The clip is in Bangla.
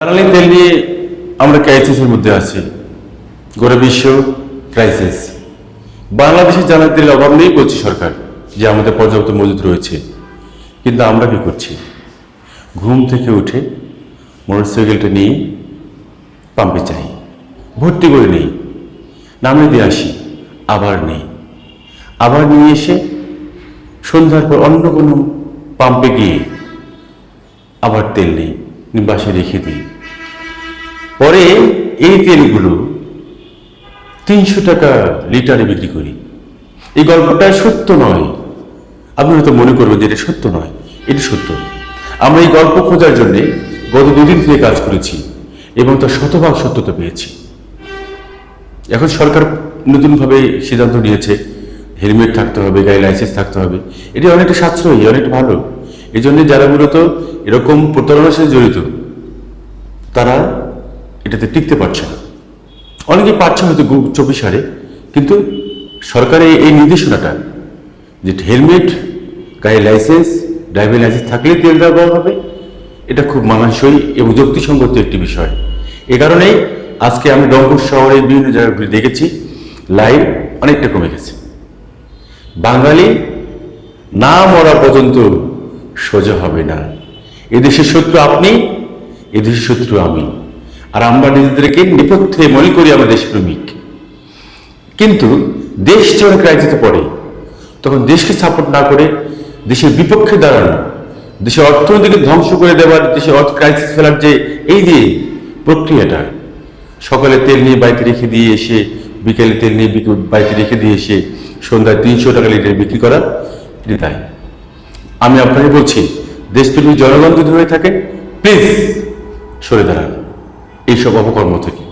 জ্বালানি তেল নিয়ে আমরা ক্রাইসিসের মধ্যে আছি, গোটা বিশ্ব ক্রাইসিস। বাংলাদেশে জ্বালানি তেলের অভাব নেই বলছে সরকার, যে আমাদের পর্যাপ্ত মজুদ রয়েছে। কিন্তু আমরা কি করছি? ঘুম থেকে উঠে মোটরসাইকেলটা নিয়ে পাম্পে যাই, ভর্তি করে নেই, নামে দিয়ে আসি, আবার নেই, আবার নিয়ে এসে সন্ধ্যার পর অন্য কোনো পাম্পে গিয়ে আবার তেল নেই, বাসে রেখে দিই। পরে এই তেলগুলো 300 টাকা লিটারে বিক্রি করি। এই গল্পটা সত্য নয়, আপনি হয়তো মনে করবেন যে এটা সত্য নয়, এটা সত্য। আমরা এই গল্প খোঁজার জন্য গত 2 দিন থেকে কাজ করেছি এবং তার শতভাগ সত্যতা পেয়েছি। এখন সরকার নতুনভাবে সিদ্ধান্ত নিয়েছে হেলমেট থাকতে হবে, গাড়ি লাইসেন্স থাকতে হবে। এটি অনেকটা সাশ্রয়ী, অনেকটা ভালো। এই জন্য যারা মূলত এরকম প্রতারণার সাথে জড়িত তারা এটাতে টিকতে পারছে না। অনেকে পারছে হয়তো 24 সালে, কিন্তু সরকারের এই নির্দেশনাটা যে হেলমেট, গাড়ি লাইসেন্স, ড্রাইভিং লাইসেন্স থাকলে তেল দেওয়া হবে, এটা খুব মানানসই এবং যুক্তিসঙ্গত একটি বিষয়। এ কারণেই আজকে আমি রংপুর শহরের বিভিন্ন জায়গাগুলি দেখেছি, লাইন অনেকটা কমে গেছে। বাঙালি না মরা পর্যন্ত সোজা হবে না। এদেশের শত্রু আপনি, এদেশের শত্রু আমি, আর আমরা নিজেদেরকে নেপথ্যে মনে করি আমরা দেশপ্রেমিক। কিন্তু দেশ যখন ক্রাইসিসে পড়ে তখন দেশকে সাপোর্ট না করে দেশের বিপক্ষে দাঁড়ানো, দেশের অর্থনীতিকে ধ্বংস করে দেওয়ার, দেশের ক্রাইসিস ফেলার যে এই যে প্রক্রিয়াটা, সকালে তেল নিয়ে বাড়িতে রেখে দিয়ে এসে বিকেলে তেল নিয়ে বাড়িতে রেখে দিয়ে এসে সন্ধ্যায় 300 টাকা লিটার বিক্রি করা, এটি তাই। আমি আপনাকে বলছি, দেশপ্রেমী জনগণ যদি হয়ে থাকেন, প্লিজ সরে দাঁড়ান এইসব অপকর্ম থেকে।